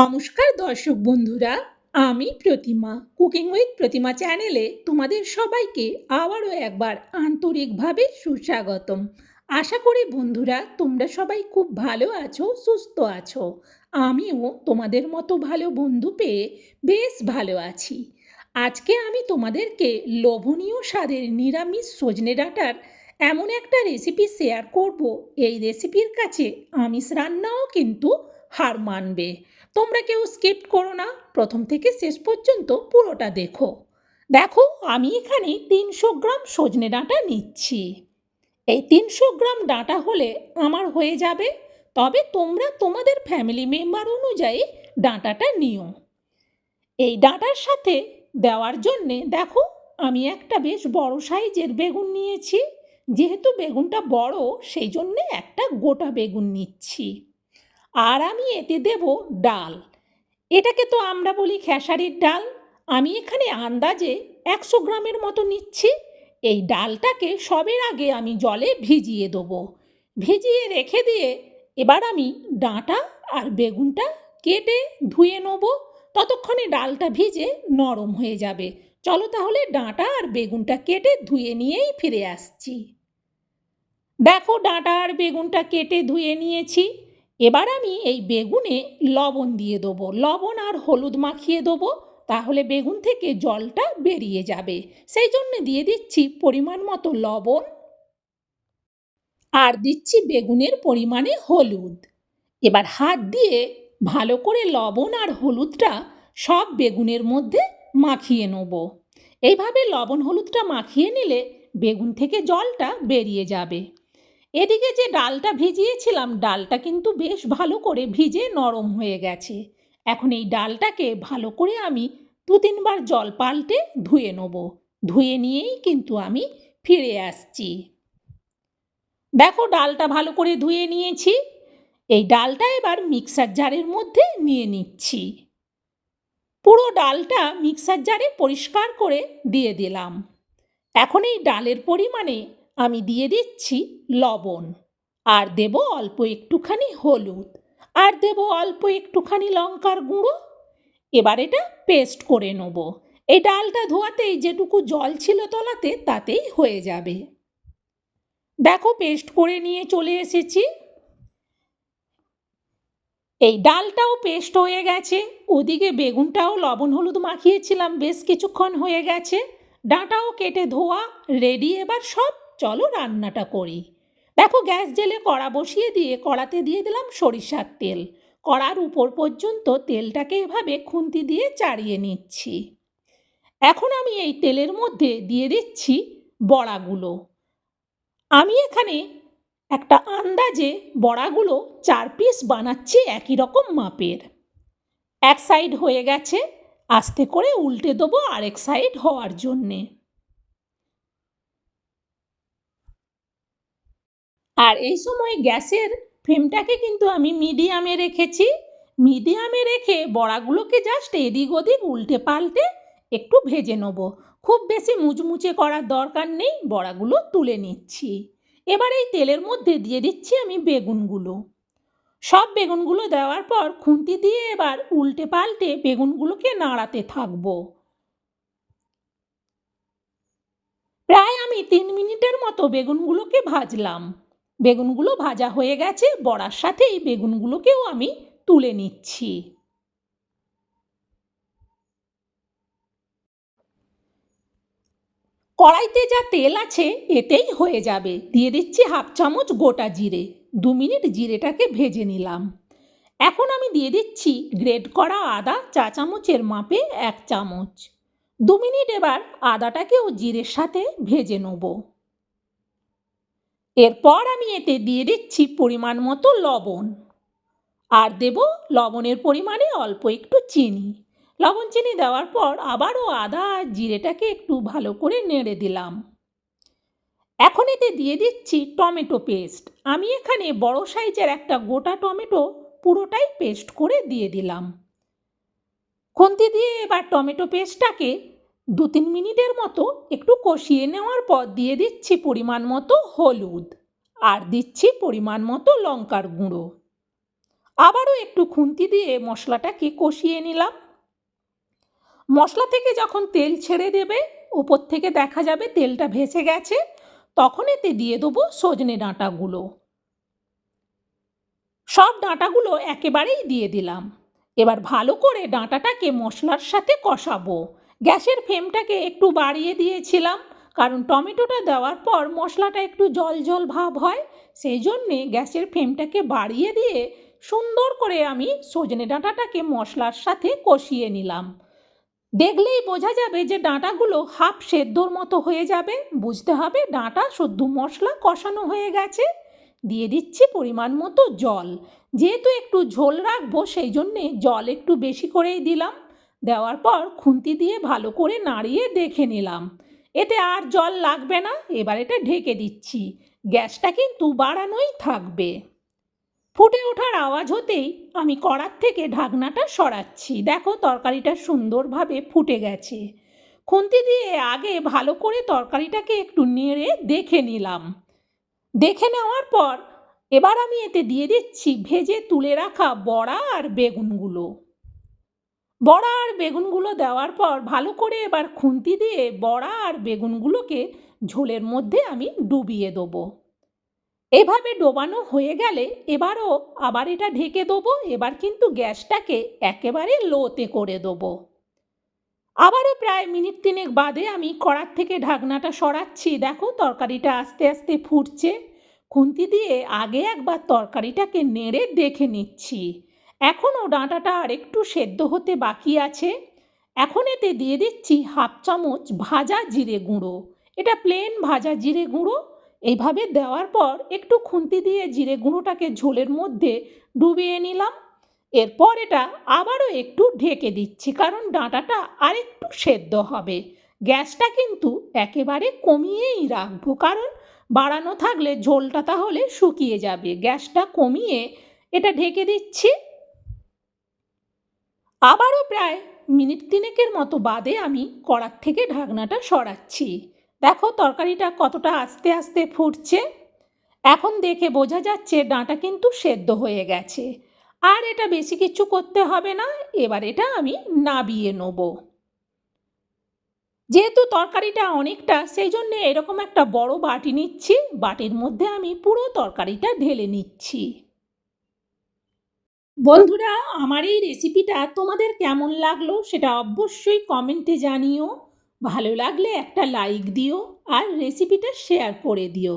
নমস্কার দর্শক বন্ধুরা, আমি প্রতিমা কুকিং উইথ প্রতিমা চ্যানেলে তোমাদের সবাইকে আবারও একবার আন্তরিকভাবে সুস্বাগতম। আশা করি বন্ধুরা তোমরা সবাই খুব ভালো আছো, সুস্থ আছো। আমিও তোমাদের মতো ভালো বন্ধু পেয়ে বেশ ভালো আছি। আজকে আমি তোমাদেরকে লোভনীয় স্বাদের নিরামিষ সজনে ডাঁটার এমন একটা রেসিপি শেয়ার করব, এই রেসিপির কাছে আমিষ রান্নাও কিন্তু হার মানবে। তোমরা কেউ স্কিপ করো না, প্রথম থেকে শেষ পর্যন্ত পুরোটা দেখো। দেখো, আমি এখানে 300 গ্রাম সজনে ডাঁটা নিচ্ছি। এই 300 গ্রাম ডাঁটা হলে আমার হয়ে যাবে, তবে তোমরা তোমাদের ফ্যামিলি মেম্বার অনুযায়ী ডাঁটাটা নিও। এই ডাঁটার সাথে দেওয়ার জন্যে দেখো, আমি একটা বেশ বড় সাইজের বেগুন নিয়েছি। যেহেতু বেগুনটা বড়, সেই জন্যে একটা গোটা বেগুন নিচ্ছি। আর আমি এতে দেব ডাল। এটাকে তো আমরা বলি খেসারির ডাল। আমি এখানে আন্দাজে 100 গ্রামের মতো নিচ্ছি। এই ডালটাকে সবের আগে আমি জলে ভিজিয়ে দেবো। ভিজিয়ে রেখে দিয়ে এবার আমি ডাঁটা আর বেগুনটা কেটে ধুয়ে নেব। ততক্ষণে ডালটা ভিজে নরম হয়ে যাবে। চলো তাহলে ডাঁটা আর বেগুনটা কেটে ধুয়ে নিয়েই ফিরে আসছি। দেখো, ডাঁটা আর বেগুনটা কেটে ধুয়ে নিয়েছি। এবার আমি এই বেগুনে লবণ দিয়ে দেবো, লবণ আর হলুদ মাখিয়ে দেবো, তাহলে বেগুন থেকে জলটা বেরিয়ে যাবে। সেই জন্য দিয়ে দিচ্ছি পরিমাণ মতো লবণ আর দিচ্ছি বেগুনের পরিমাণে হলুদ। এবার হাত দিয়ে ভালো করে লবণ আর হলুদটা সব বেগুনের মধ্যে মাখিয়ে নেব। এইভাবে লবণ হলুদটা মাখিয়ে নিলে বেগুন থেকে জলটা বেরিয়ে যাবে। এদিকে যে ডালটা ভিজিয়েছিলাম, ডালটা কিন্তু বেশ ভালো করে ভিজে নরম হয়ে গেছে। এখন এই ডালটাকে ভালো করে আমি 2-3 বার জল পাল্টে ধুয়ে নেব। ধুয়ে নিয়েই কিন্তু আমি ফিরে আসছি। দেখো, ডালটা ভালো করে ধুয়ে নিয়েছি। এই ডালটা এবার মিক্সার জারের মধ্যে নিয়ে নিচ্ছি। পুরো ডালটা মিক্সার জারে পরিষ্কার করে দিয়ে দিলাম। এখন এই ডালের পরিমাণে আমি দিয়ে দিচ্ছি লবণ, আর দেব অল্প একটুখানি হলুদ, আর দেব অল্প একটুখানি লঙ্কার গুঁড়ো। এবার এটা পেস্ট করে নেব। এই ডালটা ধোয়াতেই যেটুকু জল ছিল তলাতে, তাতেই হয়ে যাবে। দেখো, পেস্ট করে নিয়ে চলে এসেছি। এই ডালটাও পেস্ট হয়ে গেছে, ওদিকে বেগুনটাও লবণ হলুদ মাখিয়েছিলাম, বেশ কিছুক্ষণ হয়ে গেছে। ডাঁটাও কেটে ধোয়া রেডি। এবার সব চলো রান্নাটা করি। দেখো, গ্যাস জেলে কড়া বসিয়ে দিয়ে কড়াতে দিয়ে দিলাম সরিষার তেল। কড়ার উপর পর্যন্ত তেলটাকে এভাবে খুন্তি দিয়ে চাড়িয়ে নিচ্ছি। এখন আমি এই তেলের মধ্যে দিয়ে দিচ্ছি বড়াগুলো। আমি এখানে একটা আন্দাজে বড়াগুলো 4 পিস বানাচ্ছি একই রকম মাপের। এক সাইড হয়ে গেছে, আস্তে করে উল্টে দেবো আরেক সাইড হওয়ার জন্যে। আর এই সময় গ্যাসের ফ্লেমটাকে কিন্তু আমি মিডিয়ামে রেখেছি। মিডিয়ামে রেখে বড়াগুলোকে জাস্ট এদিক ওদিক উল্টে পাল্টে একটু ভেজে নেব। খুব বেশি মুচমুচে করার দরকার নেই, বড়াগুলো তুলে নিচ্ছি। এবার এই তেলের মধ্যে দিয়ে দিচ্ছি আমি বেগুনগুলো। সব বেগুনগুলো দেওয়ার পর খুন্তি দিয়ে এবার উল্টে পাল্টে বেগুনগুলোকে নাড়াতে থাকবো। প্রায় আমি 3 মিনিটের মতো বেগুনগুলোকে ভাজলাম। বেগুনগুলো ভাজা হয়ে গেছে, বড়ার সাথে এই বেগুনগুলোকেও আমি তুলে নিচ্ছি। কড়াইতে যা তেল আছে এতেই হয়ে যাবে। দিয়ে দিচ্ছি 1/2 চামচ গোটা জিরে। 2 মিনিট জিরেটাকে ভেজে নিলাম। এখন আমি দিয়ে দিচ্ছি গ্রেট করা আদা, চা চামচের মাপে 1 চামচ। 2 মিনিট এবার আদাটাকেও জিরের সাথে ভেজে নেব। এরপর আমি এতে দিয়ে দিচ্ছি পরিমাণ মতো লবণ, আর দেব লবণের পরিমাণে অল্প একটু চিনি। লবণ চিনি দেওয়ার পর আবারও আদা আর জিরেটাকে একটু ভালো করে নেড়ে দিলাম। এখন এতে দিয়ে দিচ্ছি টমেটো পেস্ট। আমি এখানে বড় সাইজের একটা গোটা টমেটো পুরোটাই পেস্ট করে দিয়ে দিলাম। খুন্তি দিয়ে এবার টমেটো পেস্টটাকে 2-3 মিনিটের মতো একটু কষিয়ে নেওয়ার পর দিয়ে দিচ্ছি পরিমাণ মতো হলুদ, আর দিচ্ছি পরিমাণ মতো লঙ্কার গুঁড়ো। আবারও একটু খুন্তি দিয়ে মশলাটাকে কষিয়ে নিলাম। মশলা থেকে যখন তেল ছেড়ে দেবে, উপর থেকে দেখা যাবে তেলটা ভেসে গেছে, তখন এতে দিয়ে দেবো সজনে ডাঁটাগুলো। সব ডাঁটাগুলো একেবারেই দিয়ে দিলাম। এবার ভালো করে ডাঁটাটাকে মশলার সাথে কষাবো। গ্যাসের ফ্লেমটাকে একটু বাড়িয়ে দিয়েছিলাম, কারণ টমেটোটা দেওয়ার পর মশলাটা একটু জল জল ভাব হয়, সেই জন্যে গ্যাসের ফ্লেমটাকে বাড়িয়ে দিয়ে সুন্দর করে আমি সজনে ডাঁটাটাকে মশলার সাথে কষিয়ে নিলাম। দেখলেই বোঝা যাবে যে ডাঁটাগুলো হাফ সেদ্ধর মতো হয়ে যাবে, বুঝতে হবে ডাঁটা শুদ্ধ মশলা কষানো হয়ে গেছে। দিয়ে দিচ্ছি পরিমাণ মতো জল। যেহেতু একটু ঝোল রাখবো সেই জন্যে জল একটু বেশি করেই দিলাম। দেওয়ার পর খুন্তি দিয়ে ভালো করে নাড়িয়ে দেখে নিলাম, এতে আর জল লাগবে না। এবার এটা ঢেকে দিচ্ছি। গ্যাসটা কিন্তু বাড়ানোই থাকবে। ফুটে ওঠার আওয়াজ হতেই আমি কড়ার থেকে ঢাকনাটা সরাচ্ছি। দেখো তরকারিটা সুন্দরভাবে ফুটে গেছে। খুন্তি দিয়ে আগে ভালো করে তরকারিটাকে একটু নেড়ে দেখে নিলাম। দেখে নেওয়ার পর এবার আমি এতে দিয়ে দিচ্ছি ভেজে তুলে রাখা বড়া আর বেগুনগুলো। বড়া আর বেগুনগুলো দেওয়ার পর ভালো করে এবার খুন্তি দিয়ে বড়া আর বেগুনগুলোকে ঝোলের মধ্যে আমি ডুবিয়ে দেবো। এভাবে ডোবানো হয়ে গেলে এবারও আবার এটা ঢেকে দেবো। এবার কিন্তু গ্যাসটাকে একেবারে লোতে করে দেবো। আবারও প্রায় মিনিট 3 বাদে আমি কড়ার থেকে ঢাকনাটা সরাচ্ছি। দেখো তরকারিটা আস্তে আস্তে ফুটছে। খুন্তি দিয়ে আগে একবার তরকারিটাকে নেড়ে দেখে নিচ্ছি। এখনও ডাঁটাটা আর একটু সেদ্ধ হতে বাকি আছে। এখন এতে দিয়ে দিচ্ছি হাফ চামচ ভাজা জিরে গুঁড়ো। এটা প্লেন ভাজা জিরে গুঁড়ো। এইভাবে দেওয়ার পর একটু খুন্তি দিয়ে জিরে গুঁড়োটাকে ঝোলের মধ্যে ডুবিয়ে নিলাম। এরপর এটা আবারও একটু ঢেকে দিচ্ছি, কারণ ডাঁটাটা আর একটু সেদ্ধ হবে। গ্যাসটা কিন্তু একেবারে কমিয়েই রাখবো, কারণ বাড়ানো থাকলে ঝোলটা তাহলে শুকিয়ে যাবে। গ্যাসটা কমিয়ে এটা ঢেকে দিচ্ছি। আবারও প্রায় মিনিট 3 মতো বাদে আমি কড়ার থেকে ঢাকনাটা সরাচ্ছি। দেখো তরকারিটা কতটা আস্তে আস্তে ফুটছে। এখন দেখে বোঝা যাচ্ছে ডাঁটা কিন্তু সেদ্ধ হয়ে গেছে। আর এটা বেশি কিছু করতে হবে না। এবার এটা আমি নাবিয়ে নেব। যেহেতু তরকারিটা অনেকটা, সেই জন্য এরকম একটা বড় বাটি নিচ্ছি। বাটির মধ্যে আমি পুরো তরকারিটা ঢেলে নিচ্ছি। বন্ধুরা, আমার এই রেসিপিটা তোমাদের কেমন লাগলো সেটা অবশ্যই কমেন্টে জানিও। ভালো লাগলে একটা লাইক দিও আর রেসিপিটা শেয়ার করে দিও।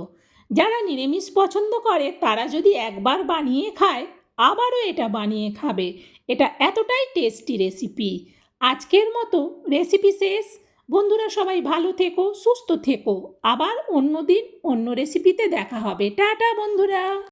যারা নিরামিষ পছন্দ করে তারা যদি একবার বানিয়ে খায় আবারও এটা বানিয়ে খাবে। এটা এতটাই টেস্টি রেসিপি। আজকের মতো রেসিপি শেষ। বন্ধুরা সবাই ভালো থেকো, সুস্থ থেকো। আবার অন্য দিন অন্য রেসিপিতে দেখা হবে। টাটা বন্ধুরা।